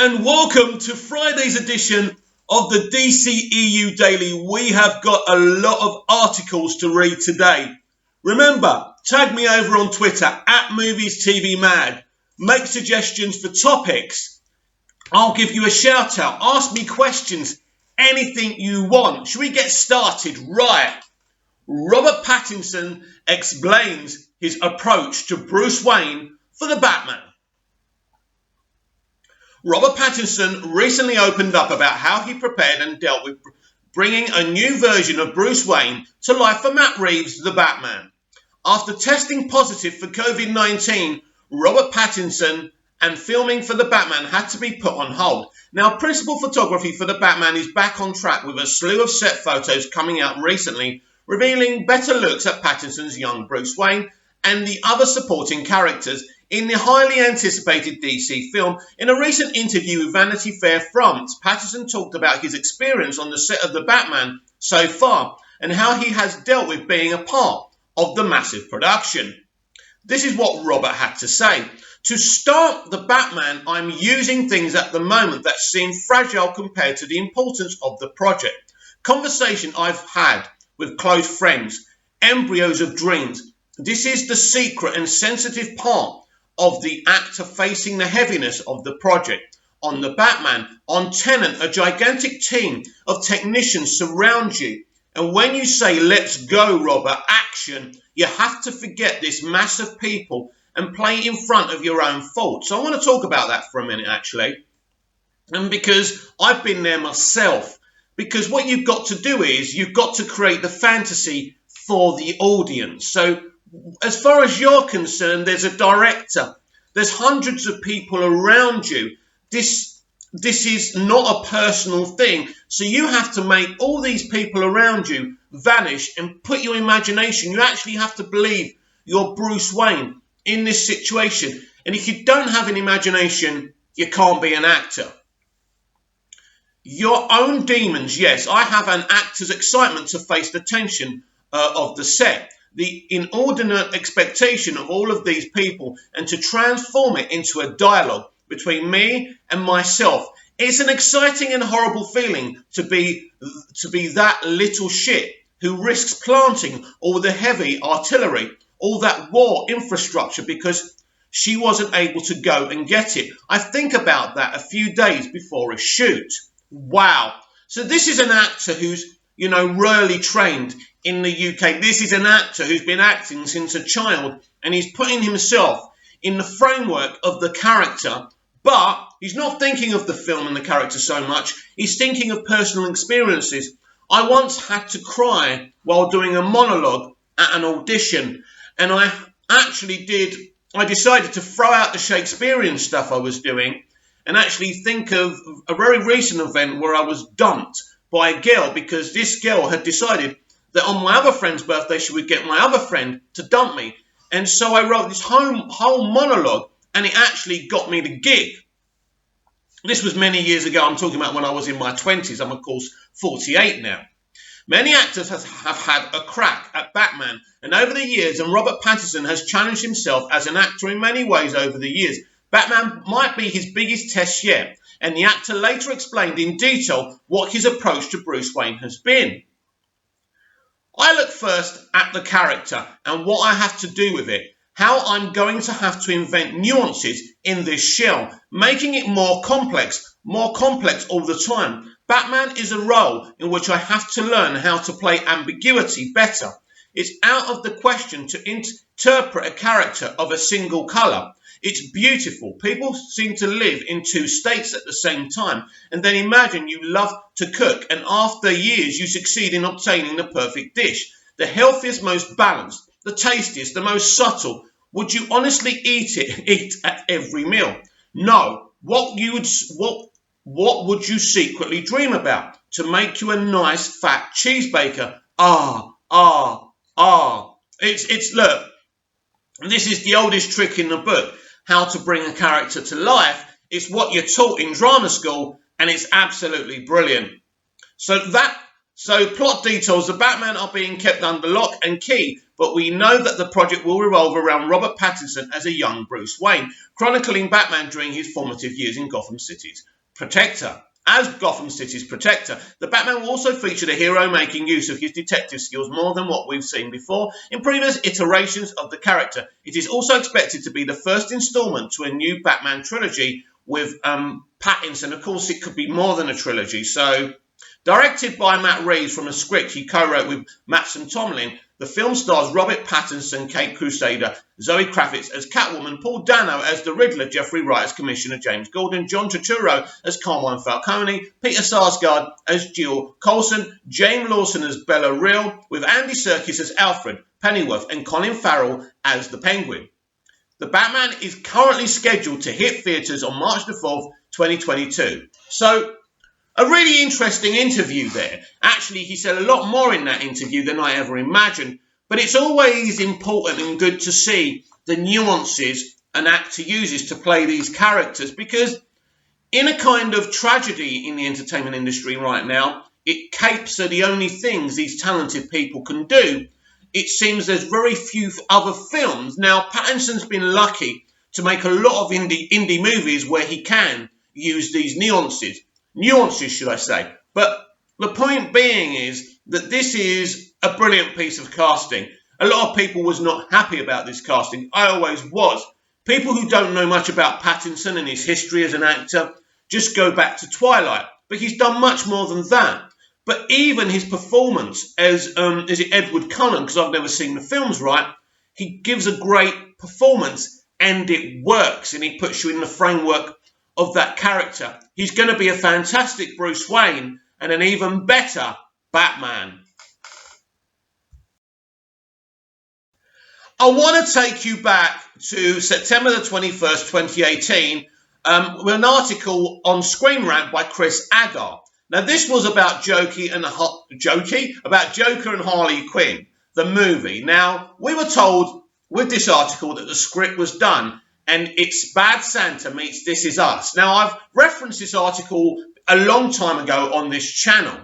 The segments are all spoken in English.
And welcome to Friday's edition of the dceu Daily. We have got a lot of articles to read today. Remember, tag me over on Twitter at MoviesTVMag. Make suggestions for topics. I'll give you a shout out. Ask me questions. Anything you want. Should we get started? Right. Robert Pattinson explains his approach to Bruce Wayne for the Batman. Robert Pattinson recently opened up about how he prepared and dealt with bringing a new version of Bruce Wayne to life for Matt Reeves' The Batman. After testing positive for COVID-19, Robert Pattinson and filming for The Batman had to be put on hold. Now, principal photography for The Batman is back on track with a slew of set photos coming out recently, revealing better looks at Pattinson's young Bruce Wayne and the other supporting characters in the highly anticipated DC film. In a recent interview with Vanity Fair France, Pattison talked about his experience on the set of The Batman so far and how he has dealt with being a part of the massive production. This is what Robert had to say. To start The Batman, I'm using things at the moment that seem fragile compared to the importance of the project. Conversation I've had with close friends, embryos of dreams. This is the secret and sensitive part of the actor facing the heaviness of the project. On The Batman, on Tenet, a gigantic team of technicians surround you. And when you say, let's go, Robert, action, you have to forget this mass of people and play in front of your own thoughts. So I want to talk about that for a minute, actually. And because I've been there myself. Because what you've got to do is you've got to create the fantasy for the audience. So as far as you're concerned, there's a director. There's hundreds of people around you. This is not a personal thing. So you have to make all these people around you vanish and put your imagination. You actually have to believe you're Bruce Wayne in this situation. And if you don't have an imagination, you can't be an actor. Your own demons, yes. I have an actor's excitement to face the tension of the set. The inordinate expectation of all of these people and to transform it into a dialogue between me and myself. It's an exciting and horrible feeling to be that little shit who risks planting all the heavy artillery, all that war infrastructure because she wasn't able to go and get it. I think about that a few days before a shoot. Wow. So this is an actor who's, royally trained in the UK. This is an actor who's been acting since a child and he's putting himself in the framework of the character, but he's not thinking of the film and the character so much. He's thinking of personal experiences. I once had to cry while doing a monologue at an audition, and I decided to throw out the Shakespearean stuff I was doing and actually think of a very recent event where I was dumped by a girl because this girl had decided that on my other friend's birthday she would get my other friend to dump me. And so I wrote this whole monologue and it actually got me the gig. This was many years ago. I'm talking about when I was in my 20s. I'm, of course, 48 now. Many actors have had a crack at Batman, and over the years, and Robert Pattinson has challenged himself as an actor in many ways over the years. Batman might be his biggest test yet, and the actor later explained in detail what his approach to Bruce Wayne has been. I look first at the character and what I have to do with it, how I'm going to have to invent nuances in this shell, making it more complex all the time. Batman is a role in which I have to learn how to play ambiguity better. It's out of the question to interpret a character of a single colour. It's beautiful. People seem to live in two states at the same time. And then imagine you love to cook and after years you succeed in obtaining the perfect dish. The healthiest, most balanced, the tastiest, the most subtle. Would you honestly eat at every meal? No. What would you secretly dream about? To make you a nice fat cheesebaker. Look, this is the oldest trick in the book. How to bring a character to life. It's what you're taught in drama school and it's absolutely brilliant. So that So plot details, the Batman are being kept under lock and key, but we know that the project will revolve around Robert Pattison as a young Bruce Wayne, chronicling Batman during his formative years in Gotham City's protector. As Gotham City's protector, the Batman will also feature the hero making use of his detective skills more than what we've seen before in previous iterations of the character. It is also expected to be the first installment to a new Batman trilogy with Pattinson. Of course, it could be more than a trilogy. So, directed by Matt Reeves from a script he co-wrote with Mattson Tomlin, the film stars Robert Pattinson, Kate Crusader, Zoe Kravitz as Catwoman, Paul Dano as the Riddler, Jeffrey Wright as Commissioner James Gordon, John Turturro as Carmine Falcone, Peter Sarsgaard as Jill Coulson, James Lawson as Bella Real, with Andy Serkis as Alfred Pennyworth and Colin Farrell as the Penguin. The Batman is currently scheduled to hit theatres on March the 4th, 2022. So, a really interesting interview there. Actually, he said a lot more in that interview than I ever imagined. But it's always important and good to see the nuances an actor uses to play these characters, because in a kind of tragedy in the entertainment industry right now, capes are the only things these talented people can do. It seems there's very few other films. Now, Pattinson's been lucky to make a lot of indie movies where he can use these nuances, should I say. But the point being is that this is a brilliant piece of casting. A lot of people was not happy about this casting. I always was. People who don't know much about Pattinson and his history as an actor just go back to Twilight. But he's done much more than that. But even his performance as is it Edward Cullen, because I've never seen the films right, he gives a great performance and it works and he puts you in the framework of that character. He's going to be a fantastic Bruce Wayne and an even better Batman. I want to take you back to September the 21st, 2018, with an article on Screen Rant by Chris Agar. Now, this was about Joker and Harley Quinn, the movie. Now, we were told with this article that the script was done and it's Bad Santa meets This Is Us. Now, I've referenced this article a long time ago on this channel.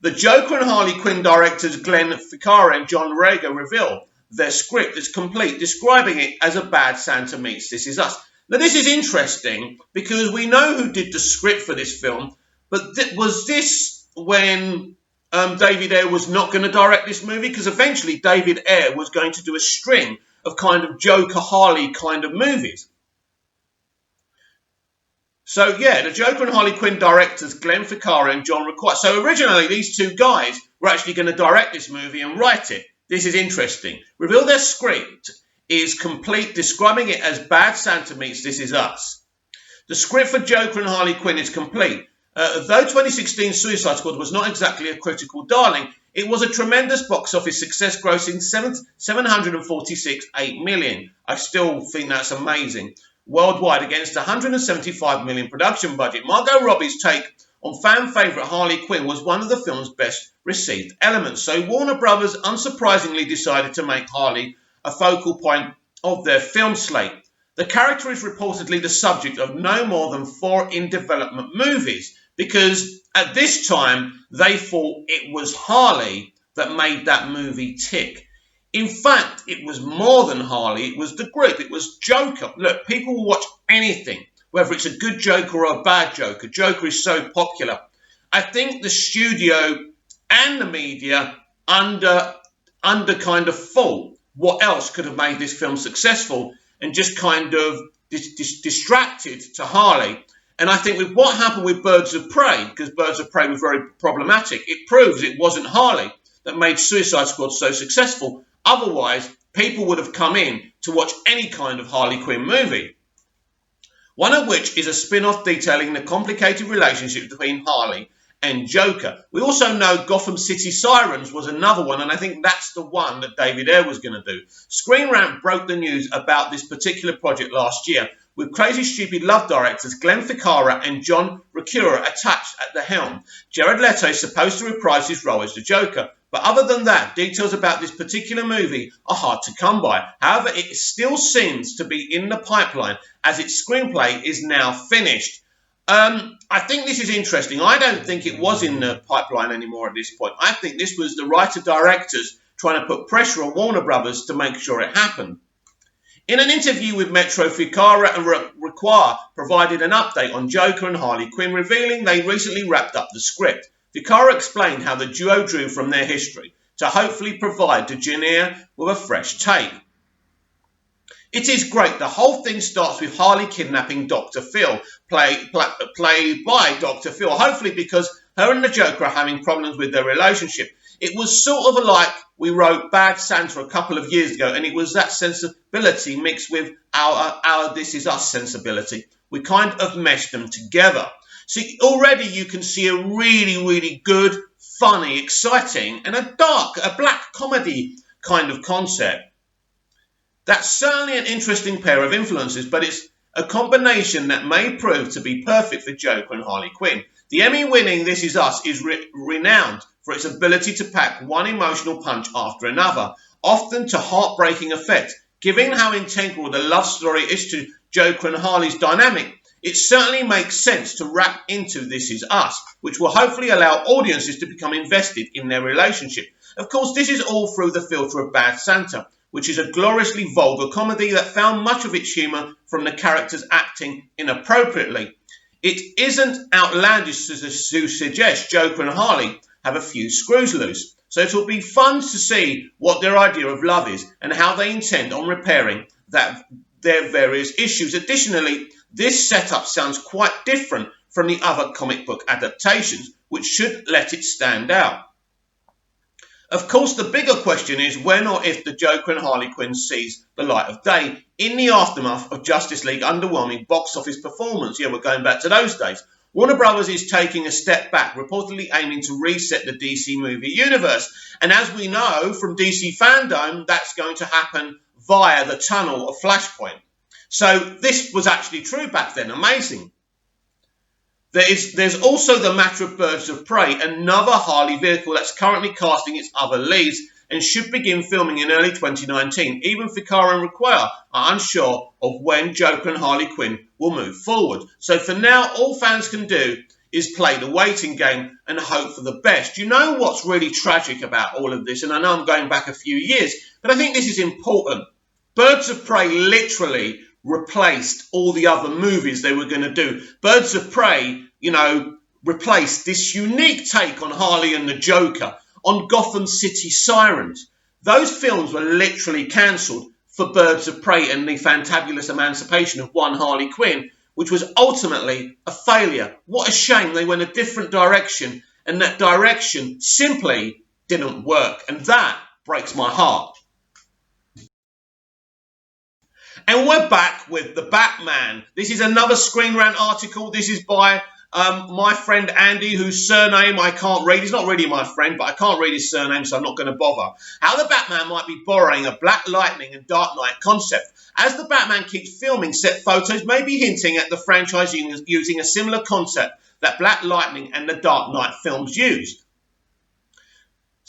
The Joker and Harley Quinn directors Glenn Ficarra and John Rager reveal their script is complete, describing it as a Bad Santa meets This Is Us. Now, this is interesting because we know who did the script for this film, but was this when David Ayer was not going to direct this movie? Because eventually David Ayer was going to do a string of kind of Joker Harley kind of movies. So yeah, the Joker and Harley Quinn directors Glenn Ficarra and John Rager. So originally these two guys were actually going to direct this movie and write it. This is interesting. Reveal their script is complete, describing it as Bad Santa meets This Is Us. The script for Joker and Harley Quinn is complete. Though 2016 Suicide Squad was not exactly a critical darling, it was a tremendous box office success, grossing $746.8 million. I still think that's amazing. Worldwide, against a $175 million production budget. Margot Robbie's take on fan favourite Harley Quinn was one of the film's best received elements. So Warner Brothers unsurprisingly decided to make Harley a focal point of their film slate. The character is reportedly the subject of no more than 4 in-development movies, because at this time they thought it was Harley that made that movie tick. In fact, it was more than Harley, it was the group, it was Joker. Look, people will watch anything, whether it's a good Joker or a bad Joker. Joker is so popular. I think the studio and the media under kind of thought what else could have made this film successful, and just kind of distracted to Harley. And I think with what happened with Birds of Prey, because Birds of Prey was very problematic, it proves it wasn't Harley that made Suicide Squad so successful. Otherwise, people would have come in to watch any kind of Harley Quinn movie. One of which is a spin-off detailing the complicated relationship between Harley and Joker. We also know Gotham City Sirens was another one, and I think that's the one that David Ayer was going to do. Screen Rant broke the news about this particular project last year, with Crazy Stupid Love directors Glenn Ficarra and John Rager attached at the helm. Jared Leto is supposed to reprise his role as the Joker, but other than that, details about this particular movie are hard to come by. However, it still seems to be in the pipeline, as its screenplay is now finished. I think this is interesting. I don't think it was in the pipeline anymore at this point. I think this was the writer-directors trying to put pressure on Warner Brothers to make sure it happened. In an interview with Metro, Ficarra and Require provided an update on Joker and Harley Quinn, revealing they recently wrapped up the script. Ficarra explained how the duo drew from their history to hopefully provide Dejeuner with a fresh take. It is great. The whole thing starts with Harley kidnapping Dr. Phil, played by Dr. Phil, hopefully because her and the Joker are having problems with their relationship. It was sort of like we wrote Bad Santa a couple of years ago, and it was that sensibility mixed with our This Is Us sensibility. We kind of meshed them together. So already you can see a really, really good, funny, exciting, and a black comedy kind of concept. That's certainly an interesting pair of influences, but it's a combination that may prove to be perfect for Joker and Harley Quinn. The Emmy-winning This Is Us is renowned for its ability to pack one emotional punch after another, often to heartbreaking effect. Given how integral the love story is to Joker and Harley's dynamic, it certainly makes sense to wrap into This Is Us, which will hopefully allow audiences to become invested in their relationship. Of course, this is all through the filter of Bad Santa, which is a gloriously vulgar comedy that found much of its humour from the characters acting inappropriately. It isn't outlandish to suggest Joker and Harley have a few screws loose, so it will be fun to see what their idea of love is and how they intend on repairing their various issues. Additionally, this setup sounds quite different from the other comic book adaptations, which should let it stand out. Of course, the bigger question is when or if the Joker and Harley Quinn sees the light of day in the aftermath of Justice League underwhelming box office performance. Yeah, we're going back to those days. Warner Brothers is taking a step back, reportedly aiming to reset the DC movie universe. And as we know from DC Fandom, that's going to happen via the tunnel of Flashpoint. So this was actually true back then. Amazing. There's also the matter of Birds of Prey, another Harley vehicle that's currently casting its other leads and should begin filming in early 2019. Even Ficarra and Require are unsure of when Joker and Harley Quinn will move forward. So for now, all fans can do is play the waiting game and hope for the best. You know what's really tragic about all of this? And I know I'm going back a few years, but I think this is important. Birds of Prey literally replaced all the other movies they were going to do. Birds of Prey, replaced this unique take on Harley and the Joker, on Gotham City Sirens. Those films were literally cancelled for Birds of Prey and the fantabulous emancipation of one Harley Quinn, which was ultimately a failure. What a shame they went a different direction, and that direction simply didn't work. And that breaks my heart. And we're back with The Batman. This is another Screen Rant article. This is by my friend Andy, whose surname I can't read. He's not really my friend, but I can't read his surname, so I'm not going to bother. How the Batman might be borrowing a Black Lightning and Dark Knight concept. As the Batman keeps filming, set photos may be hinting at the franchise using a similar concept that Black Lightning and the Dark Knight films used.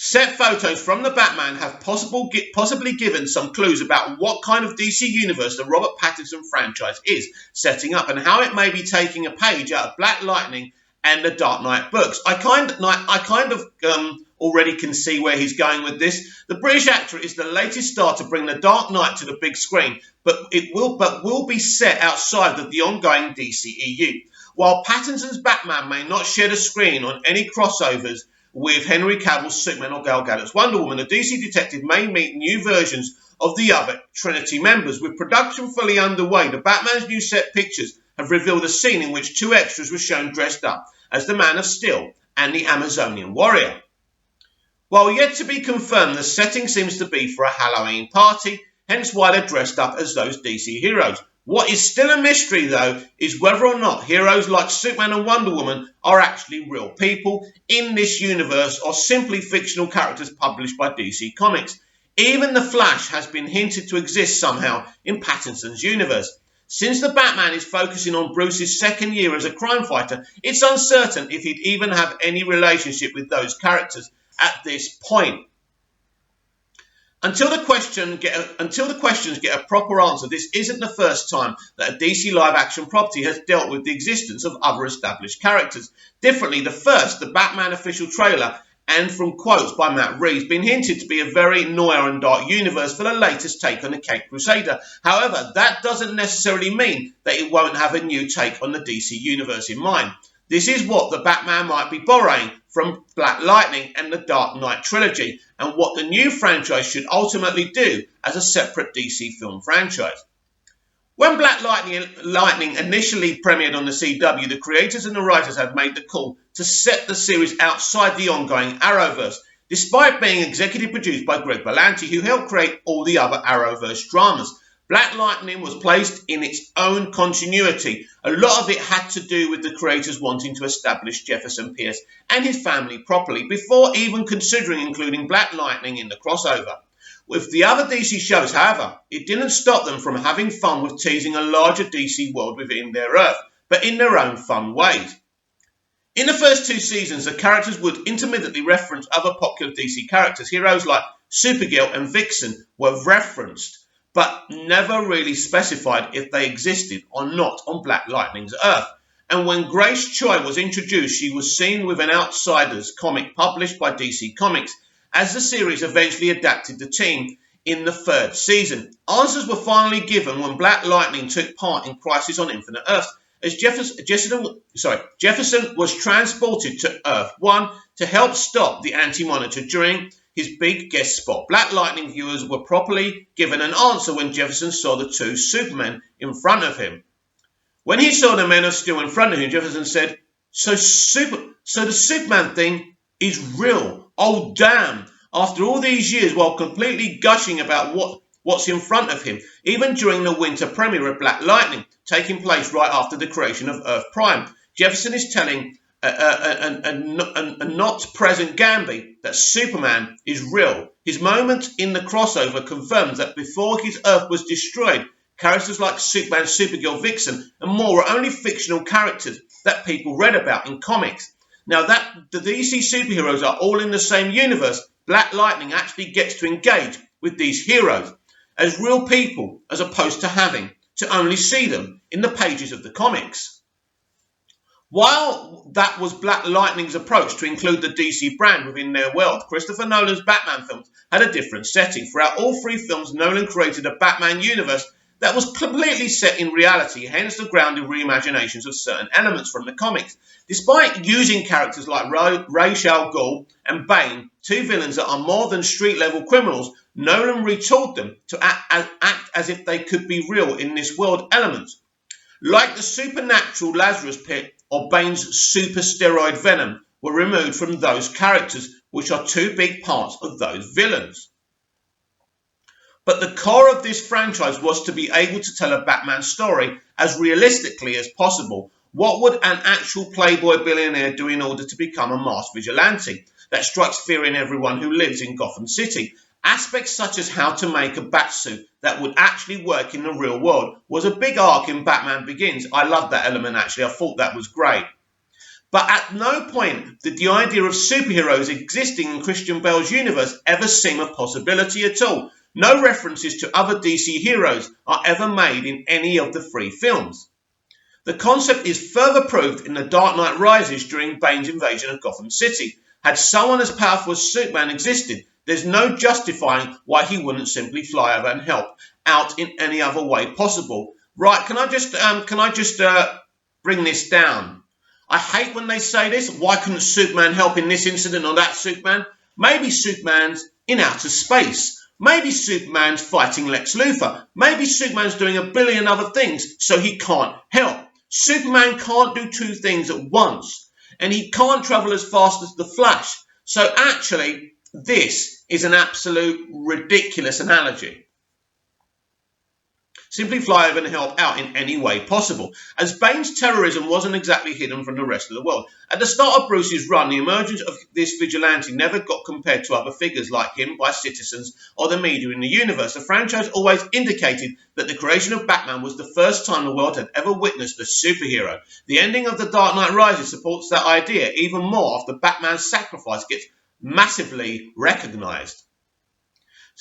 Set photos from the Batman have possibly given some clues about what kind of DC universe the Robert Pattison franchise is setting up and how it may be taking a page out of Black Lightning and the Dark Knight books. I kind of already can see where he's going with this. The British actor is the latest star to bring the Dark Knight to the big screen, but will be set outside of the ongoing DCEU. While Pattinson's Batman may not share the screen on any crossovers with Henry Cavill's Superman or Gal Gadot's Wonder Woman, the DC detective may meet new versions of the other Trinity members. With production fully underway, the Batman's new set pictures have revealed a scene in which two extras were shown dressed up as the Man of Steel and the Amazonian warrior. While yet to be confirmed, the setting seems to be for a Halloween party, hence why they're dressed up as those DC heroes. What is still a mystery, though, is whether or not heroes like Superman and Wonder Woman are actually real people in this universe or simply fictional characters published by DC Comics. Even the Flash has been hinted to exist somehow in Pattinson's universe. Since the Batman is focusing on Bruce's second year as a crime fighter, it's uncertain if he'd even have any relationship with those characters at this point. Until the questions get a proper answer, this isn't the first time that a DC live-action property has dealt with the existence of other established characters. Differently, the Batman official trailer, and from quotes by Matt Reeves, been hinted to be a very noir and dark universe for the latest take on the Caped Crusader. However, that doesn't necessarily mean that it won't have a new take on the DC universe in mind. This is what the Batman might be borrowing from Black Lightning and the Dark Knight trilogy, and what the new franchise should ultimately do as a separate DC film franchise. When Black Lightning initially premiered on the CW, the creators and the writers had made the call to set the series outside the ongoing Arrowverse, despite being executive produced by Greg Berlanti, who helped create all the other Arrowverse dramas. Black Lightning was placed in its own continuity. A lot of it had to do with the creators wanting to establish Jefferson Pierce and his family properly before even considering including Black Lightning in the crossover. With the other DC shows, however, it didn't stop them from having fun with teasing a larger DC world within their Earth, but in their own fun ways. In the first 2 seasons, the characters would intermittently reference other popular DC characters. Heroes like Supergirl and Vixen were referenced, but never really specified if they existed or not on Black Lightning's Earth. And when Grace Choi was introduced, she was seen with an Outsiders comic published by DC Comics, as the series eventually adapted the team in the 3rd season. Answers were finally given when Black Lightning took part in Crisis on Infinite Earths, as Jefferson was transported to Earth 1 to help stop the Anti-Monitor during his big guest spot. Black Lightning viewers were properly given an answer when Jefferson saw the 2 Supermen in front of him. When he saw the Men of Steel in front of him, Jefferson said, So the Superman thing is real. Oh, damn. After all these years, while completely gushing about what's in front of him, even during the winter premiere of Black Lightning, taking place right after the creation of Earth Prime, Jefferson is telling a not-present Gamby that Superman is real. His moment in the crossover confirms that before his Earth was destroyed, characters like Superman, Supergirl, Vixen, and more were only fictional characters that people read about in comics. Now that the DC superheroes are all in the same universe, Black Lightning actually gets to engage with these heroes as real people, as opposed to having to only see them in the pages of the comics. While that was Black Lightning's approach to include the DC brand within their world, Christopher Nolan's Batman films had a different setting. Throughout all 3 films, Nolan created a Batman universe that was completely set in reality, hence the grounded reimaginations of certain elements from the comics. Despite using characters like Ra's al Ghul and Bane, 2 villains that are more than street-level criminals, Nolan retooled them to act as if they could be real in this world elements. Like the supernatural Lazarus Pit or Bane's super steroid venom were removed from those characters, which are 2 big parts of those villains. But the core of this franchise was to be able to tell a Batman story as realistically as possible. What would an actual playboy billionaire do in order to become a masked vigilante that strikes fear in everyone who lives in Gotham City? Aspects such as how to make a batsuit that would actually work in the real world was a big arc in Batman Begins. I loved that element actually, I thought that was great. But at no point did the idea of superheroes existing in Christian Bale's universe ever seem a possibility at all. No references to other DC heroes are ever made in any of the 3 films. The concept is further proved in The Dark Knight Rises during Bane's invasion of Gotham City. Had someone as powerful as Superman existed, there's no justifying why he wouldn't simply fly over and help out in any other way possible. Right, can I just bring this down? I hate when they say this. Why couldn't Superman help in this incident or that Superman? Maybe Superman's in outer space. Maybe Superman's fighting Lex Luthor. Maybe Superman's doing a billion other things, so he can't help. Superman can't do 2 things at once, and he can't travel as fast as the Flash. So actually, this is an absolute ridiculous analogy. Simply fly over and help out in any way possible, as Bane's terrorism wasn't exactly hidden from the rest of the world. At the start of Bruce's run, the emergence of this vigilante never got compared to other figures like him by citizens or the media in the universe. The franchise always indicated that the creation of Batman was the first time the world had ever witnessed a superhero. The ending of The Dark Knight Rises supports that idea even more after Batman's sacrifice gets massively recognised.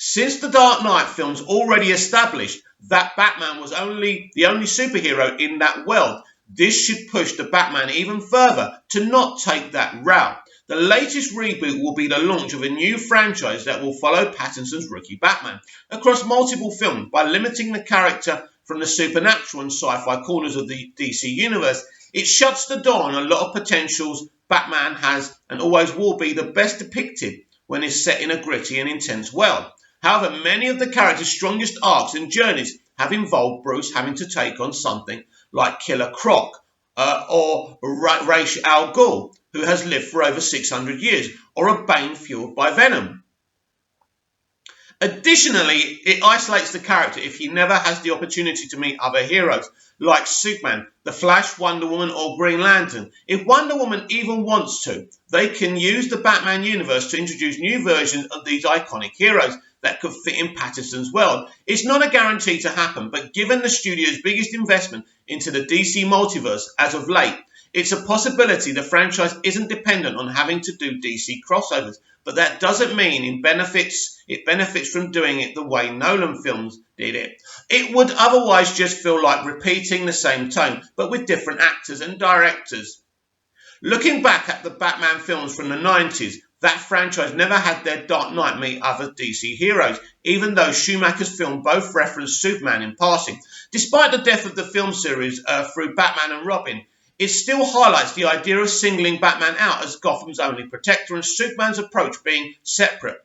Since the Dark Knight films already established that Batman was the only superhero in that world, this should push the Batman even further to not take that route. The latest reboot will be the launch of a new franchise that will follow Pattinson's rookie Batman across multiple films. By limiting the character from the supernatural and sci-fi corners of the DC universe, it shuts the door on a lot of potentials Batman has and always will be the best depicted when it's set in a gritty and intense world. However, many of the character's strongest arcs and journeys have involved Bruce having to take on something like Killer Croc or Ra's al Ghul, who has lived for over 600 years, or a Bane fueled by Venom. Additionally, it isolates the character if he never has the opportunity to meet other heroes, like Superman, The Flash, Wonder Woman, or Green Lantern. If Wonder Woman even wants to, they can use the Batman universe to introduce new versions of these iconic heroes that could fit in Pattison's world. It's not a guarantee to happen, but given the studio's biggest investment into the DC multiverse as of late, it's a possibility the franchise isn't dependent on having to do DC crossovers, but that doesn't mean it benefits from doing it the way Nolan films did it. It would otherwise just feel like repeating the same tone, but with different actors and directors. Looking back at the Batman films from the 90s, that franchise never had their Dark Knight meet other DC heroes, even though Schumacher's film both referenced Superman in passing. Despite the death of the film series through Batman and Robin, it still highlights the idea of singling Batman out as Gotham's only protector and Superman's approach being separate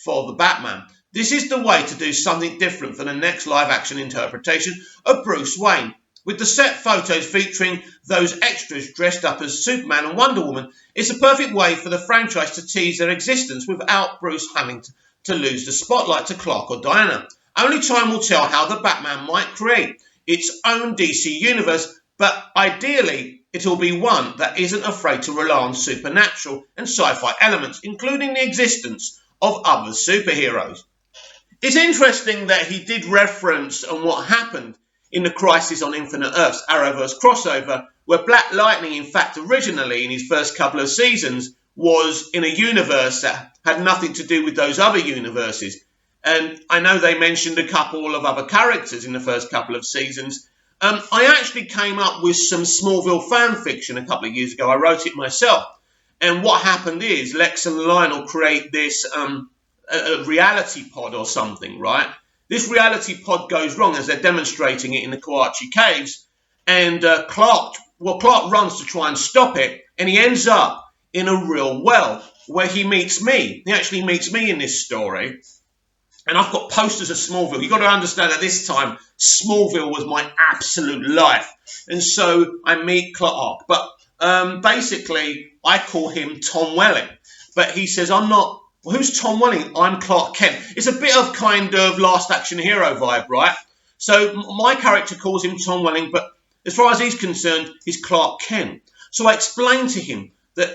for the Batman. This is the way to do something different for the next live-action interpretation of Bruce Wayne. With the set photos featuring those extras dressed up as Superman and Wonder Woman, it's a perfect way for the franchise to tease their existence without Bruce having to lose the spotlight to Clark or Diana. Only time will tell how the Batman might create its own DC universe, but ideally it'll be one that isn't afraid to rely on supernatural and sci-fi elements, including the existence of other superheroes. It's interesting that he did reference on what happened in the Crisis on Infinite Earths Arrowverse crossover, where Black Lightning, in fact, originally in his first couple of seasons, was in a universe that had nothing to do with those other universes. And I know they mentioned a couple of other characters in the first couple of seasons. I actually came up with some Smallville fan fiction a couple of years ago. I wrote it myself. And what happened is Lex and Lionel create this a reality pod or something, right? This reality pod goes wrong as they're demonstrating it in the Kawatche Caves. And Clark runs to try and stop it. And he ends up in a real well where he meets me. He actually meets me in this story. And I've got posters of Smallville. You've got to understand at this time, Smallville was my absolute life. And so I meet Clark. But basically, I call him Tom Welling. But he says, I'm not. Well, who's Tom Welling? I'm Clark Kent. It's a bit of kind of Last Action Hero vibe, right? So my character calls him Tom Welling, but as far as he's concerned, he's Clark Kent. So I explained to him that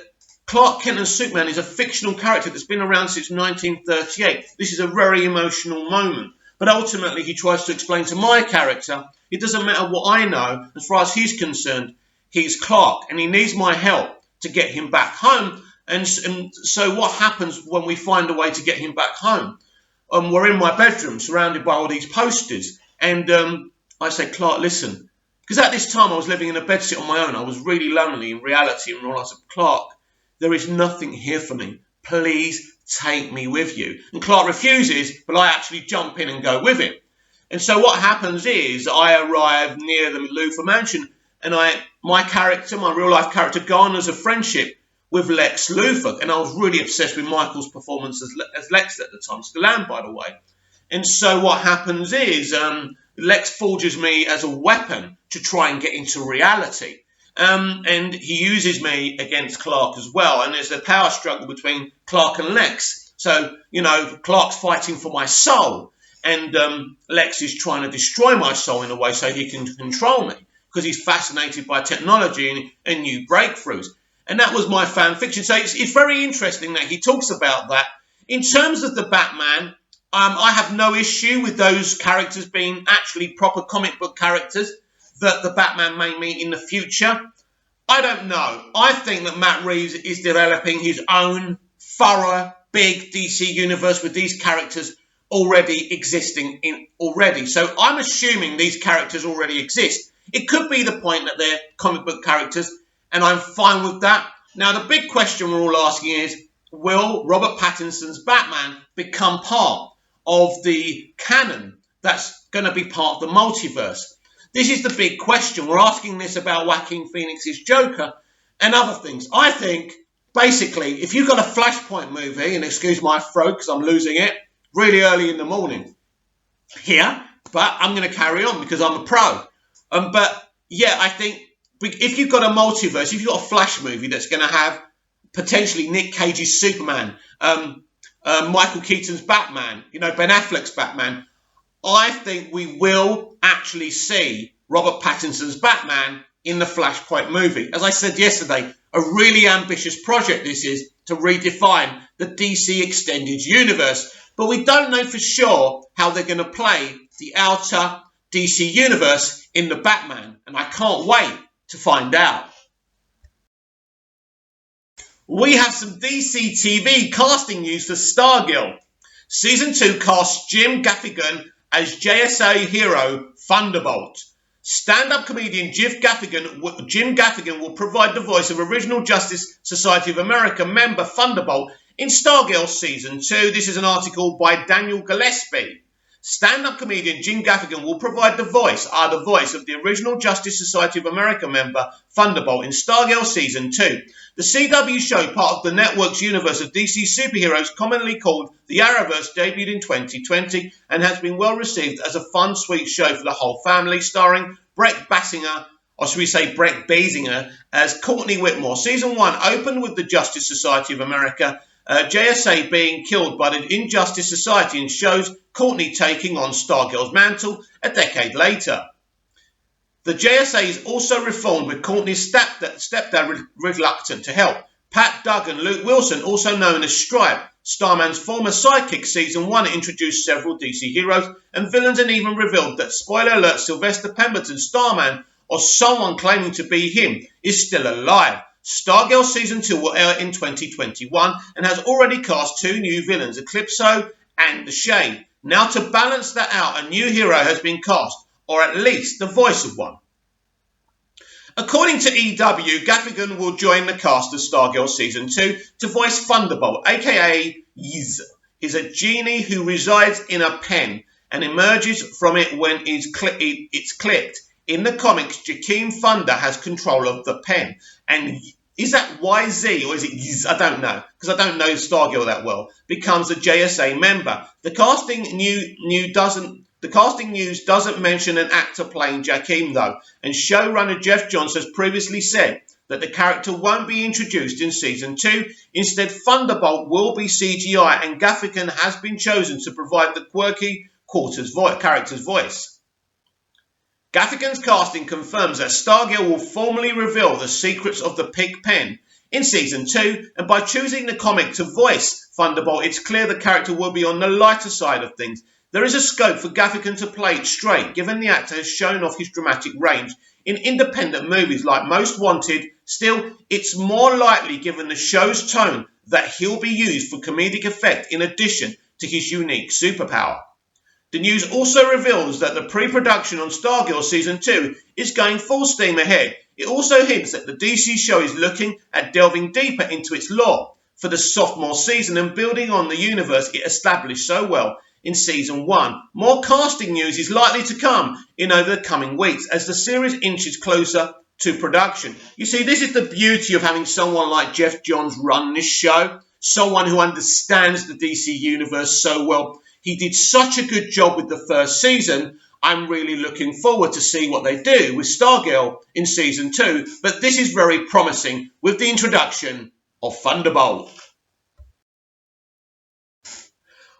Clark Kent and Superman is a fictional character that's been around since 1938. This is a very emotional moment. But ultimately, he tries to explain to my character, it doesn't matter what I know, as far as he's concerned, he's Clark, and he needs my help to get him back home. And so what happens when we find a way to get him back home? We're in my bedroom, surrounded by all these posters. And I say, Clark, listen. Because at this time, I was living in a bedsit on my own. I was really lonely in reality. And I said, Clark, there is nothing here for me. Please take me with you. And Clark refuses, but I actually jump in and go with him. And so what happens is I arrive near the Luthor mansion, and my real life character, garners a friendship with Lex Luthor. And I was really obsessed with Michael's performance as Lex at the time. Still am, by the way. And so what happens is Lex forges me as a weapon to try and get into reality. And he uses me against Clark as well. And there's a power struggle between Clark and Lex. So, Clark's fighting for my soul. And Lex is trying to destroy my soul in a way so he can control me. Because he's fascinated by technology and new breakthroughs. And that was my fan fiction. So it's very interesting that he talks about that. In terms of the Batman, I have no issue with those characters being actually proper comic book characters that the Batman may meet in the future. I don't know. I think that Matt Reeves is developing his own thorough, big DC universe with these characters already existing already. So I'm assuming these characters already exist. It could be the point that they're comic book characters, and I'm fine with that. Now, the big question we're all asking is, will Robert Pattinson's Batman become part of the canon that's going to be part of the multiverse? This is the big question. We're asking this about Joaquin Phoenix's Joker and other things. I think, basically, if you've got a Flashpoint movie, and excuse my throat because I'm losing it really early in the morning here, but I'm going to carry on because I'm a pro. But yeah, I think if you've got a multiverse, if you've got a Flash movie that's going to have potentially Nick Cage's Superman, Michael Keaton's Batman, Ben Affleck's Batman, I think we will actually see Robert Pattinson's Batman in the Flashpoint movie. As I said yesterday, a really ambitious project this is to redefine the DC Extended Universe. But we don't know for sure how they're going to play the outer DC Universe in the Batman. And I can't wait to find out. We have some DC TV casting news for Stargirl. Season 2 casts Jim Gaffigan as JSA hero Thunderbolt. Stand-up comedian Jim Gaffigan will provide the voice of Original Justice Society of America member Thunderbolt in Stargirl Season 2. This is an article by Daniel Gillespie. Stand-up comedian Jim Gaffigan will provide the voice of the Original Justice Society of America member Thunderbolt in Stargirl Season 2. The CW show, part of the network's universe of DC superheroes commonly called the Arrowverse, debuted in 2020 and has been well received as a fun, sweet show for the whole family, starring Brett Basinger, or should we say Brett Basinger, as Courtney Whitmore. Season 1 opened with the Justice Society of America, JSA being killed by the Injustice Society, and shows Courtney taking on Stargirl's mantle a decade later. The JSA is also reformed, with Courtney's stepdad reluctant to help. Pat Duggan, Luke Wilson, also known as Stripe, Starman's former sidekick. Season 1 introduced several DC heroes and villains, and even revealed that, spoiler alert, Sylvester Pemberton, Starman, or someone claiming to be him, is still alive. Stargirl Season 2 will air in 2021 and has already cast 2 new villains, Eclipso and The Shade. Now, to balance that out, a new hero has been cast, or at least the voice of one. According to EW, Gaffigan will join the cast of Stargirl Season 2 to voice Thunderbolt, aka Yiz, is a genie who resides in a pen and emerges from it when it's clipped. In the comics, Jakeem Thunder has control of the pen. And is that YZ or is it Yiz? I don't know, because I don't know Stargirl that well. Becomes a JSA member. The casting news doesn't mention an actor playing Jakeem, though, and showrunner Jeff Johns has previously said that the character won't be introduced in Season 2. Instead, Thunderbolt will be CGI, and Gaffigan has been chosen to provide the quirky character's voice. Gaffigan's casting confirms that Stargirl will formally reveal the secrets of the pig pen in Season 2, and by choosing the comic to voice Thunderbolt, it's clear the character will be on the lighter side of things. There is a scope for Gaffigan to play it straight, given the actor has shown off his dramatic range in independent movies like Most Wanted. Still, it's more likely, given the show's tone, that he'll be used for comedic effect in addition to his unique superpower. The news also reveals that the pre-production on Stargirl Season 2 is going full steam ahead. It also hints that the DC show is looking at delving deeper into its lore for the sophomore season and building on the universe it established so well in Season 1. More casting news is likely to come in over the coming weeks as the series inches closer to production. You see, this is the beauty of having someone like Jeff Johns run this show, someone who understands the DC universe so well. He did such a good job with the first season. I'm really looking forward to see what they do with Stargirl in Season 2, but this is very promising with the introduction of Thunderbolt.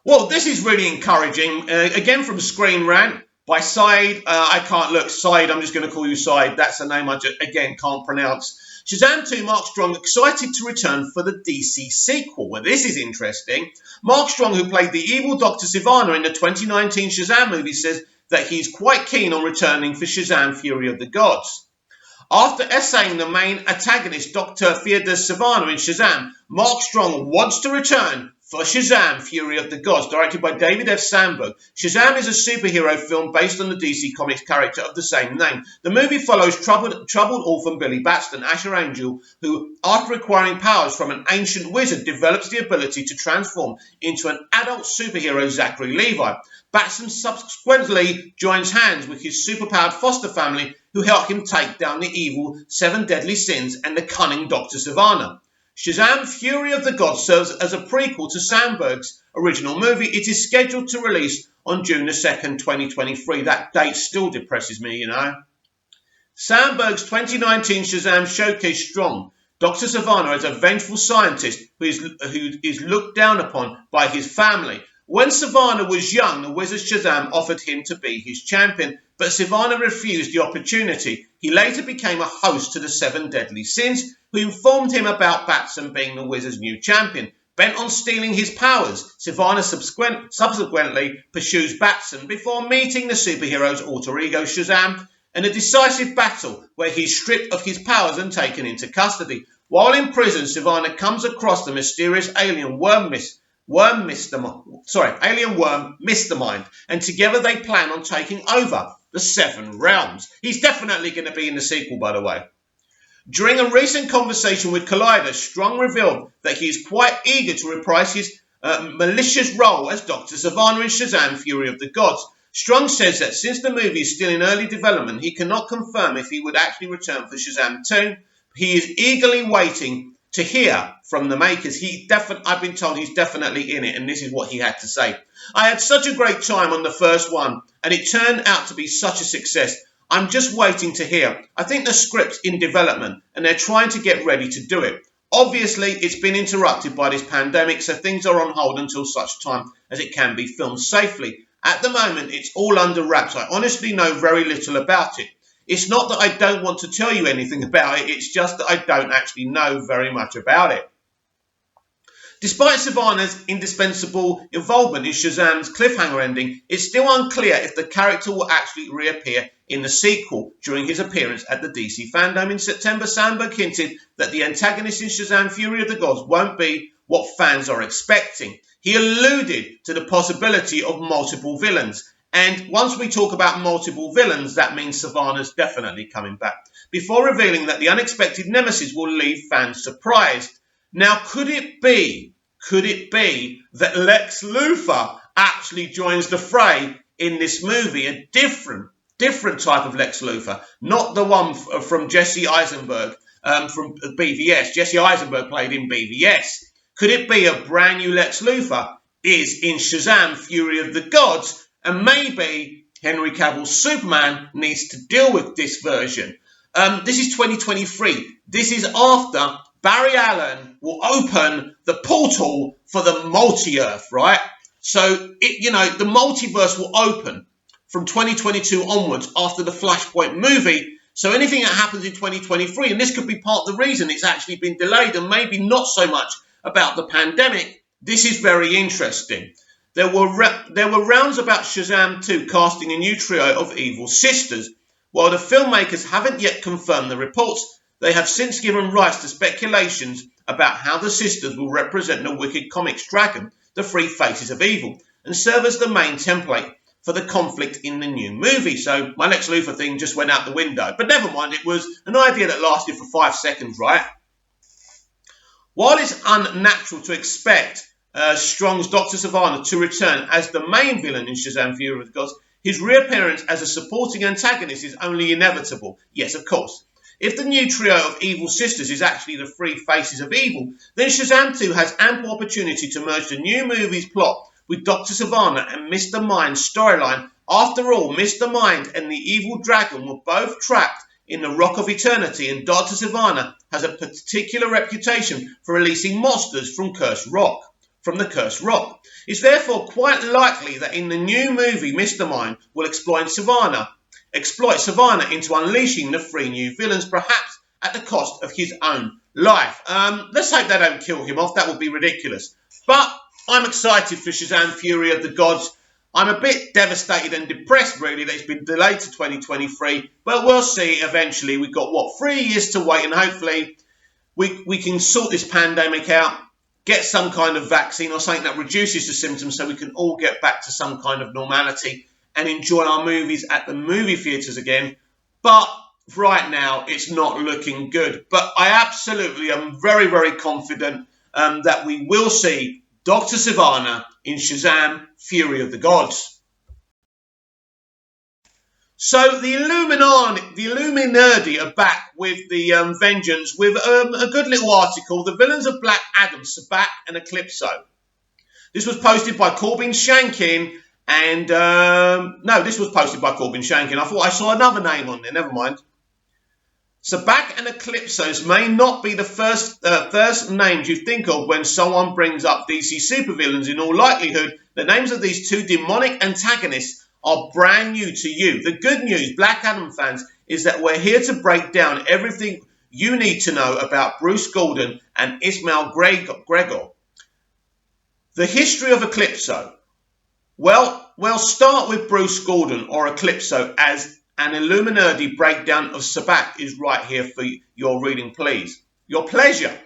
Well, this is really encouraging. Again, from Screen Rant by Said. Said, I'm just going to call you Said. That's a name I can't pronounce. Shazam 2, Mark Strong excited to return for the DC sequel. Well, this is interesting. Mark Strong, who played the evil Dr. Sivana in the 2019 Shazam movie, says that he's quite keen on returning for Shazam Fury of the Gods. After essaying the main antagonist, Dr. Theodos Sivana in Shazam, Mark Strong wants to return for Shazam! Fury of the Gods, directed by David F. Sandberg. Shazam is a superhero film based on the DC Comics character of the same name. The movie follows troubled orphan Billy Batson, Asher Angel, who, after acquiring powers from an ancient wizard, develops the ability to transform into an adult superhero, Zachary Levi. Batson subsequently joins hands with his superpowered foster family, who help him take down the evil 7 deadly sins and the cunning Dr. Sivana. Shazam! Fury of the Gods serves as a prequel to Sandberg's original movie. It is scheduled to release on June the 2nd, 2023. That date still depresses me, you know. Sandberg's 2019 Shazam showcased strong Dr. Sivana as a vengeful scientist who is looked down upon by his family. When Sivana was young, the wizard Shazam offered him to be his champion, but Sivana refused the opportunity. He later became a host to the 7 deadly sins, who informed him about Batson being the wizard's new champion. Bent on stealing his powers, Sivana subsequently pursues Batson before meeting the superhero's alter ego Shazam in a decisive battle where he's stripped of his powers and taken into custody. While in prison, Sivana comes across the mysterious alien worm Mr. Mind, and together they plan on taking over the 7 realms. He's definitely going to be in the sequel, by the way. During a recent conversation with Collider, Strong revealed that he is quite eager to reprise his malicious role as Dr. Sivana in Shazam! Fury of the Gods. Strong says that since the movie is still in early development, he cannot confirm if he would actually return for Shazam 2. He is eagerly waiting to hear from the makers. I've been told he's definitely in it, and this is what he had to say. I had such a great time on the first one, and it turned out to be such a success. I'm just waiting to hear. I think the script's in development, and they're trying to get ready to do it. Obviously, it's been interrupted by this pandemic, so things are on hold until such time as it can be filmed safely. At the moment, it's all under wraps. I honestly know very little about it. It's not that I don't want to tell you anything about it, it's just that I don't actually know very much about it. Despite Sivana's indispensable involvement in Shazam's cliffhanger ending, it's still unclear if the character will actually reappear in the sequel. During his appearance at the DC Fandom in September, Sandberg hinted that the antagonist in Shazam! Fury of the Gods won't be what fans are expecting. He alluded to the possibility of multiple villains. And once we talk about multiple villains, that means Sivana's definitely coming back, before revealing that the unexpected nemesis will leave fans surprised. Now, could it be that Lex Luthor actually joins the fray in this movie? A different type of Lex Luthor, not the one from Jesse Eisenberg from BVS. Jesse Eisenberg played in BVS. Could it be a brand new Lex Luthor is in Shazam! Fury of the Gods, and maybe Henry Cavill's Superman needs to deal with this version? This is 2023. This is after Barry Allen will open the portal for the multi-earth, right? So, the multiverse will open from 2022 onwards after the Flashpoint movie. So anything that happens in 2023, and this could be part of the reason it's actually been delayed and maybe not so much about the pandemic, this is very interesting. There were rounds about Shazam 2 casting a new trio of evil sisters. While the filmmakers haven't yet confirmed the reports, they have since given rise to speculations about how the sisters will represent the Wicked Comics dragon, the 3 faces of evil, and serve as the main template for the conflict in the new movie. So my Lex Luthor thing just went out the window. But never mind, it was an idea that lasted for 5 seconds, right? While it's unnatural to expect Strong's Dr. Sivana to return as the main villain in Shazam! Fury of the Gods, his reappearance as a supporting antagonist is only inevitable. Yes, of course. If the new trio of evil sisters is actually the 3 faces of evil, then Shazam 2 has ample opportunity to merge the new movie's plot with Dr. Sivana and Mr. Mind's storyline. After all, Mr. Mind and the evil dragon were both trapped in the Rock of Eternity, and Dr. Sivana has a particular reputation for releasing monsters from the Cursed Rock. It's therefore quite likely that in the new movie, Mr. Mind will exploit Sivana into unleashing the 3 new villains, perhaps at the cost of his own life. Let's hope they don't kill him off. That would be ridiculous. But I'm excited for Shazam! Fury of the Gods. I'm a bit devastated and depressed, really, that it's been delayed to 2023. But we'll see eventually. We've got, 3 years to wait, and hopefully we can sort this pandemic out, get some kind of vaccine or something that reduces the symptoms so we can all get back to some kind of normality and enjoy our movies at the movie theatres again. But right now, it's not looking good. But I absolutely am very, very confident that we will see Dr. Sivana in Shazam! Fury of the Gods. So the Illuminati are back with the vengeance with a good little article, The Villains of Black Adam, Sabbac and Eclipso. This was posted by Corbin Shankin and, no, this was posted by Corbin Shankin. I thought I saw another name on there, never mind. Sabbac and Eclipsos may not be the first names you think of when someone brings up DC supervillains. In all likelihood, the names of these two demonic antagonists are brand new to you. The good news, Black Adam fans, is that we're here to break down everything you need to know about Bruce Gordon and Ismail Gregor. The history of Eclipso. Well, we'll start with Bruce Gordon or Eclipso, as an Illuminati breakdown of Sabbac is right here for your reading, please. Your pleasure.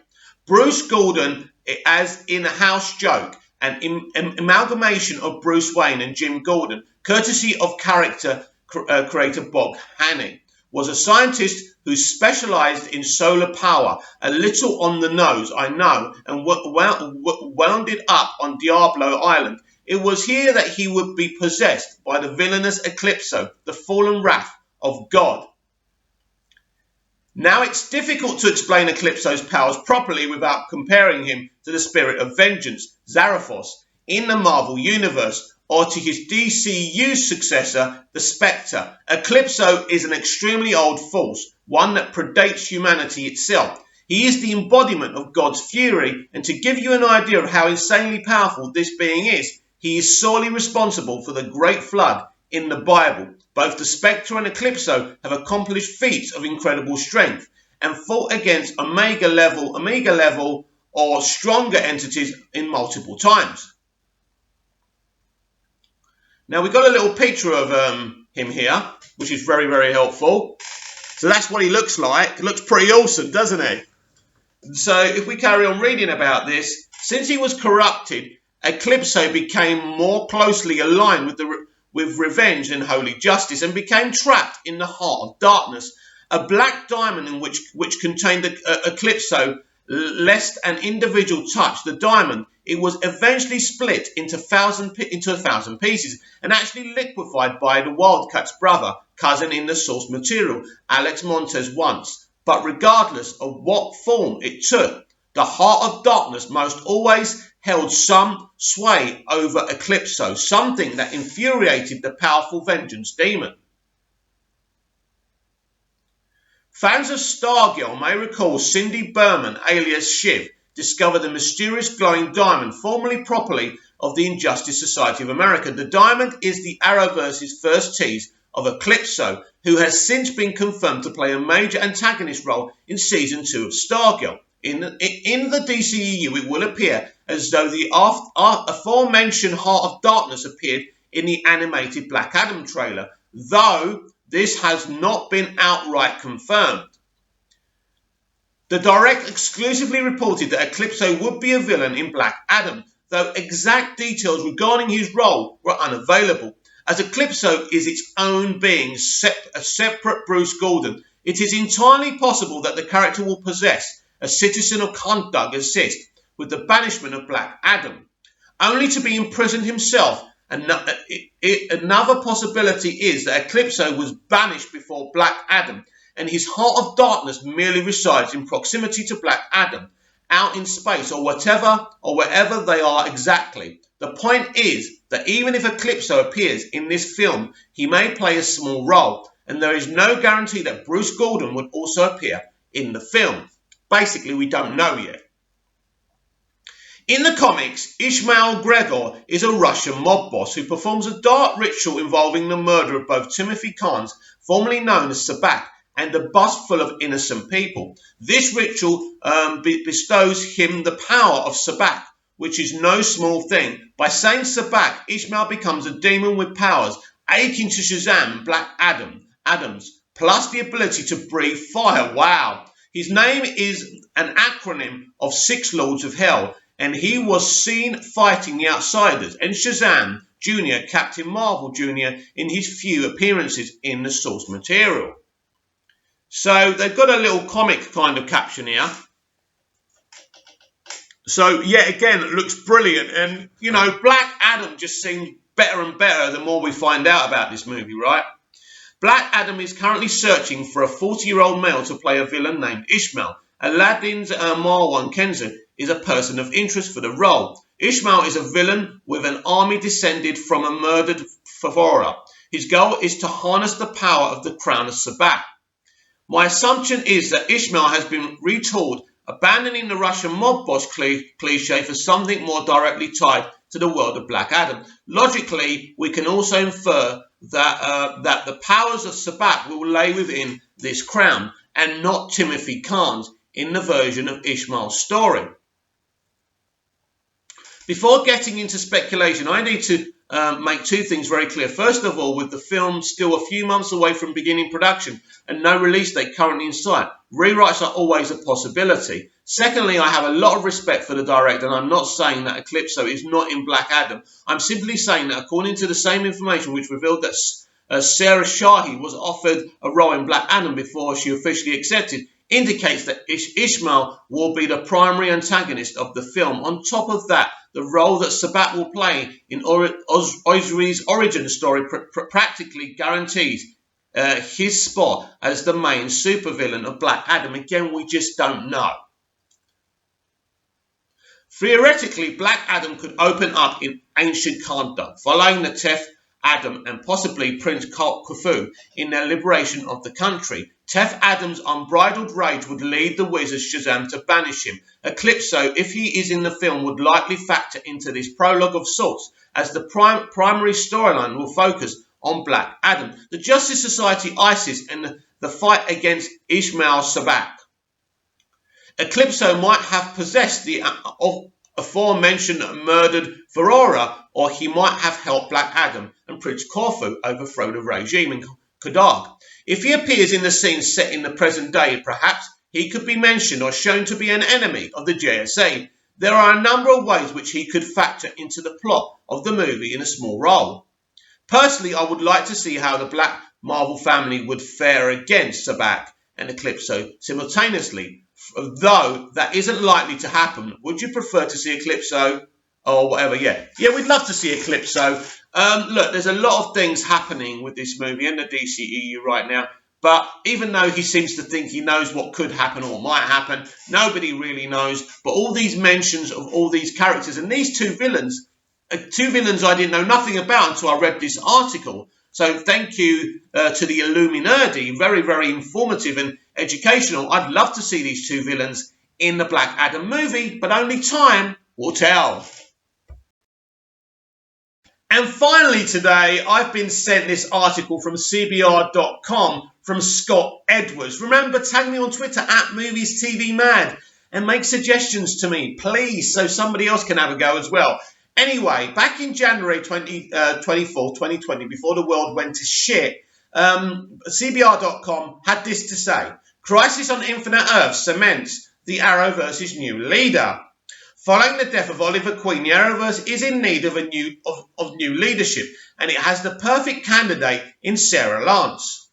Bruce Gordon, as in a house joke, an amalgamation of Bruce Wayne and Jim Gordon, courtesy of character creator Bob Hanning, was a scientist who specialized in solar power, a little on the nose, I know, and wound it up on Diablo Island. It was here that he would be possessed by the villainous Eclipso, the fallen wrath of God. Now, it's difficult to explain Eclipso's powers properly without comparing him to the spirit of vengeance, Zarathos, in the Marvel Universe, or to his DCU successor, the Spectre. Eclipso is an extremely old force, one that predates humanity itself. He is the embodiment of God's fury, and to give you an idea of how insanely powerful this being is, he is solely responsible for the Great Flood in the Bible. Both the Spectre and Eclipso have accomplished feats of incredible strength and fought against Omega level or stronger entities in multiple times. Now, we've got a little picture of him here, which is very, very helpful. So that's what he looks like. It looks pretty awesome, doesn't he? So if we carry on reading about this, since he was corrupted, Eclipso became more closely aligned with revenge and holy justice and became trapped in the heart of darkness. A black diamond in which contained Eclipso, lest an individual touch the diamond, it was eventually split into a thousand pieces and actually liquefied by the Wildcat's cousin in the source material, Alex Montez once. But regardless of what form it took, the heart of darkness most always held some sway over Eclipso, something that infuriated the powerful vengeance demon. Fans of Stargirl may recall Cindy Berman, alias Shiv, discovered the mysterious glowing diamond, formerly properly of the Injustice Society of America. The diamond is the Arrowverse's first tease of Eclipso, who has since been confirmed to play a major antagonist role in Season 2 of Stargirl. In the DCEU, it will appear as though the aforementioned Heart of Darkness appeared in the animated Black Adam trailer, though this has not been outright confirmed. The Direct exclusively reported that Eclipso would be a villain in Black Adam, though exact details regarding his role were unavailable. As Eclipso is its own being, a separate Bruce Gordon, it is entirely possible that the character will possess a citizen of conduct assist with the banishment of Black Adam, only to be imprisoned himself. Another possibility is that Eclipso was banished before Black Adam, and his Heart of Darkness merely resides in proximity to Black Adam, out in space or wherever they are exactly. The point is that even if Eclipso appears in this film, he may play a small role, and there is no guarantee that Bruce Gordon would also appear in the film. Basically, we don't know yet. In the comics, Ismail Gregor is a Russian mob boss who performs a dark ritual involving the murder of both Timothy Carnes, formerly known as Sabbac, and a bus full of innocent people. This ritual bestows him the power of Sabbac, which is no small thing. By saying Sabbac, Ishmael becomes a demon with powers akin to Shazam, Black Adams, plus the ability to breathe fire. Wow. His name is an acronym of Six Lords of Hell. and he was seen fighting the Outsiders and Shazam Jr., Captain Marvel Jr. in his few appearances in the source material. So they've got a little comic kind of caption here. So yet again, it looks brilliant. And, you know, Black Adam just seems better and better the more we find out about this movie, right? Black Adam is currently searching for a 40-year-old male to play a villain named Ishmael. Aladdin's Marwan Kenza is a person of interest for the role. Ishmael is a villain with an army descended from a murdered Favora. His goal is to harness the power of the crown of Sabbath. My assumption is that Ishmael has been retooled, abandoning the Russian mob boss cliche for something more directly tied to the world of Black Adam. Logically, we can also infer that the powers of Sabbath will lay within this crown and not Timothy Khan's in the version of Ishmael's story. Before getting into speculation, I need to make two things very clear. First of all, with the film still a few months away from beginning production and no release date currently in sight, rewrites are always a possibility. Secondly, I have a lot of respect for the director, and I'm not saying that Eclipso is not in Black Adam. I'm simply saying that according to the same information which revealed that Sarah Shahi was offered a role in Black Adam before she officially accepted, indicates that Ishmael will be the primary antagonist of the film. On top of that, the role that Sabbath will play in Ozri's origin story practically guarantees his spot as the main supervillain of Black Adam. Again, we just don't know. Theoretically, Black Adam could open up in ancient Kanda, following the Tef Adam and possibly Prince Khufu in their liberation of the country. Tef Adam's unbridled rage would lead the wizard Shazam to banish him. Eclipso, if he is in the film, would likely factor into this prologue of sorts, as the primary storyline will focus on Black Adam, the Justice Society ISIS, and the fight against Ishmael Sabak. Eclipso might have possessed the aforementioned murdered Varora, or he might have helped Black Adam and Prince Corfu overthrow the regime in Kadag. If he appears in the scene set in the present day, perhaps he could be mentioned or shown to be an enemy of the JSA. There are a number of ways which he could factor into the plot of the movie in a small role. Personally, I would like to see how the Black Marvel family would fare against Sabak and Eclipso simultaneously, though that isn't likely to happen. Would you prefer to see Eclipso or whatever? Yeah, we'd love to see Eclipso. Look, there's a lot of things happening with this movie and the DCEU right now, but even though he seems to think he knows what could happen or might happen, nobody really knows. But all these mentions of all these characters and these two villains I didn't know nothing about until I read this article. So thank you to the Illuminati. Very, very informative and educational. I'd love to see these two villains in the Black Adam movie, but only time will tell. And finally today, I've been sent this article from CBR.com from Scott Edwards. Remember, tag me on Twitter @MoviesTVMad and make suggestions to me, please, so somebody else can have a go as well. Anyway, back in January 2020, before the world went to shit, CBR.com had this to say: Crisis on Infinite Earth cements the Arrowverse's new leader. Following the death of Oliver Queen, the Arrowverse is in need of new leadership, and it has the perfect candidate in Sarah Lance.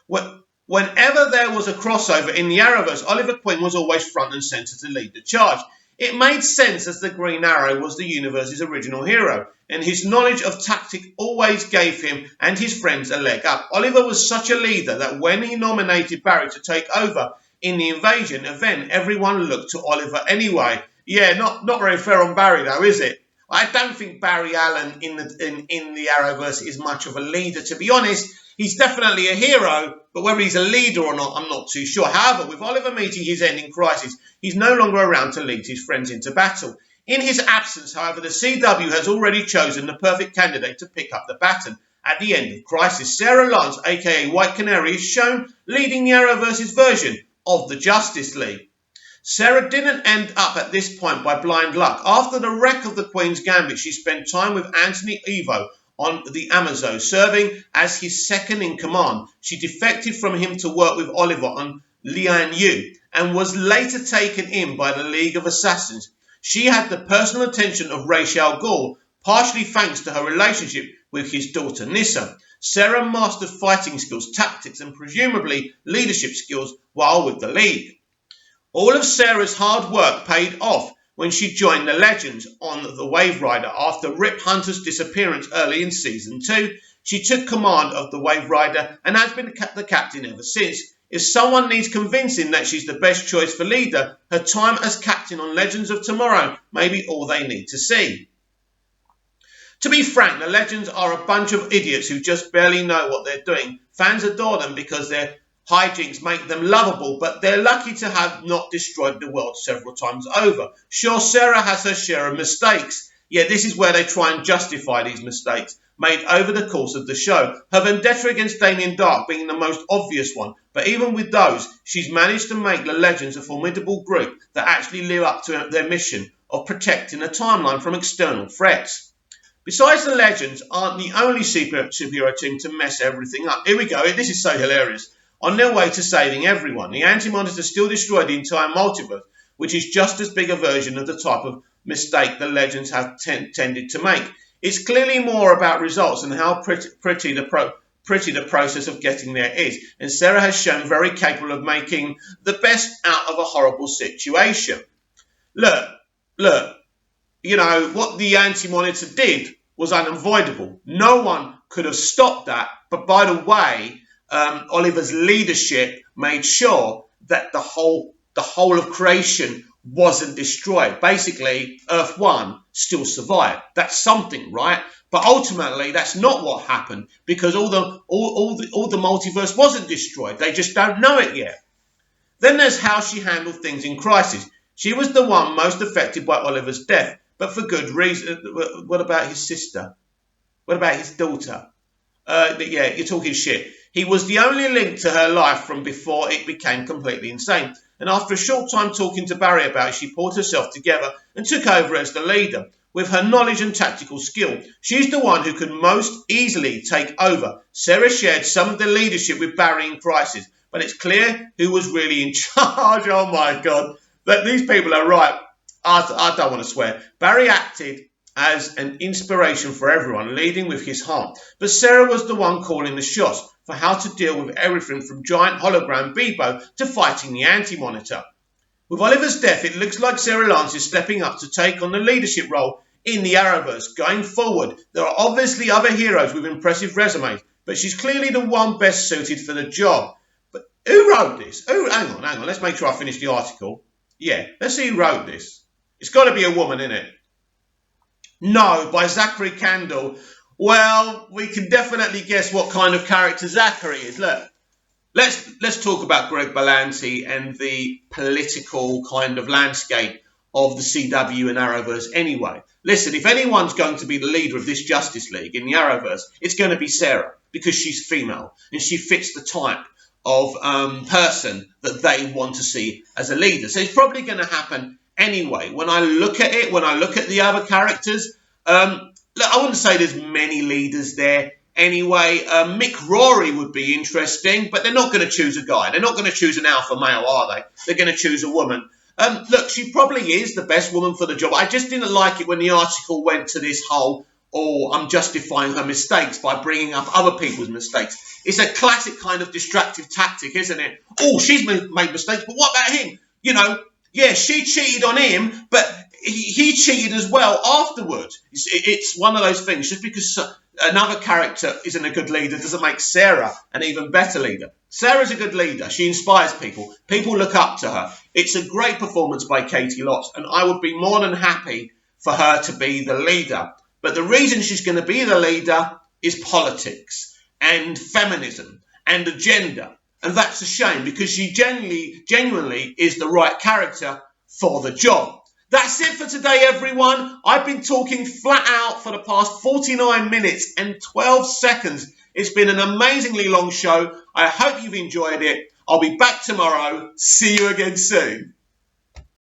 Whenever there was a crossover in the Arrowverse, Oliver Queen was always front and centre to lead the charge. It made sense as the Green Arrow was the universe's original hero, and his knowledge of tactic always gave him and his friends a leg up. Oliver was such a leader that when he nominated Barry to take over in the Invasion event, everyone looked to Oliver anyway. Yeah, not very fair on Barry though, is it? I don't think Barry Allen in the Arrowverse is much of a leader, to be honest. He's definitely a hero, but whether he's a leader or not, I'm not too sure. However, with Oliver meeting his end in Crisis, he's no longer around to lead his friends into battle. In his absence, however, the CW has already chosen the perfect candidate to pick up the baton. At the end of Crisis, Sarah Lance, aka White Canary, is shown leading the Arrowverse's version of the Justice League. Sarah didn't end up at this point by blind luck. After the wreck of the Queen's Gambit, she spent time with Anthony Evo on the Amazon, serving as his second in command. She defected from him to work with Oliver on Lian Yu and was later taken in by the League of Assassins. She had the personal attention of Ra's al Ghul, partially thanks to her relationship with his daughter Nyssa. Sarah mastered fighting skills, tactics, and presumably leadership skills while with the League. All of Sarah's hard work paid off when she joined the Legends on the Wave Rider after Rip Hunter's disappearance early in Season 2. She took command of the Wave Rider and has been the captain ever since. If someone needs convincing that she's the best choice for leader, her time as captain on Legends of Tomorrow may be all they need to see. To be frank, the Legends are a bunch of idiots who just barely know what they're doing. Fans adore them because their hijinks make them lovable, but they're lucky to have not destroyed the world several times over. Sure, Sarah has her share of mistakes, yet this is where they try and justify these mistakes made over the course of the show. Her vendetta against Damien Dark being the most obvious one, but even with those, she's managed to make the Legends a formidable group that actually live up to their mission of protecting the timeline from external threats. Besides, the Legends aren't the only superhero team to mess everything up. Here we go, this is so hilarious. On their way to saving everyone, the Anti-Monitor still destroyed the entire multiverse, which is just as big a version of the type of mistake the Legends have tended to make. It's clearly more about results and how pretty the process of getting there is, and Sarah has shown very capable of making the best out of a horrible situation. Look, you know, what the Anti-Monitor did was unavoidable. No one could have stopped that, but by the way, Oliver's leadership made sure that the whole of creation wasn't destroyed. Basically, Earth 1 still survived. That's something, right? But ultimately, that's not what happened, because all the multiverse wasn't destroyed. They just don't know it yet. Then there's how she handled things in Crisis. She was the one most affected by Oliver's death, but for good reason. What about his sister? What about his daughter? Yeah, you're talking shit. He was the only link to her life from before it became completely insane. And after a short time talking to Barry about it, she pulled herself together and took over as the leader. With her knowledge and tactical skill, she's the one who could most easily take over. Sarah shared some of the leadership with Barry in Crisis, but it's clear who was really in charge. Oh my God, that these people are right. I don't want to swear. Barry acted as an inspiration for everyone, leading with his heart. But Sarah was the one calling the shots for how to deal with everything from giant hologram Bebo to fighting the Anti-Monitor. With Oliver's death, it looks like Sarah Lance is stepping up to take on the leadership role in the Arrowverse. Going forward, there are obviously other heroes with impressive resumes, but she's clearly the one best suited for the job. But who wrote this? Hang on, let's make sure I finish the article. Yeah, let's see who wrote this. It's got to be a woman, innit? No, by Zachary Candle. Well, we can definitely guess what kind of character Zachary is. Look, let's talk about Greg Berlanti and the political kind of landscape of the CW and Arrowverse anyway. Listen, if anyone's going to be the leader of this Justice League in the Arrowverse, it's going to be Sarah, because she's female and she fits the type of person that they want to see as a leader. So it's probably going to happen anyway. When I look at it, when I look at the other characters, look, I wouldn't say there's many leaders there anyway. Mick Rory would be interesting, but they're not going to choose a guy. They're not going to choose an alpha male, are they? They're going to choose a woman. Look, she probably is the best woman for the job. I just didn't like it when the article went to this whole, I'm justifying her mistakes by bringing up other people's mistakes. It's a classic kind of distractive tactic, isn't it? Oh, she's made mistakes, but what about him? You know, yeah, she cheated on him, but he cheated as well afterwards. It's one of those things. Just because another character isn't a good leader doesn't make Sarah an even better leader. Sarah's a good leader. She inspires people. People look up to her. It's a great performance by Katie Lotz, and I would be more than happy for her to be the leader. But the reason she's going to be the leader is politics and feminism and agenda. And that's a shame, because she genuinely is the right character for the job. That's it for today, everyone. I've been talking flat out for the past 49 minutes and 12 seconds. It's been an amazingly long show. I hope you've enjoyed it. I'll be back tomorrow. See you again soon.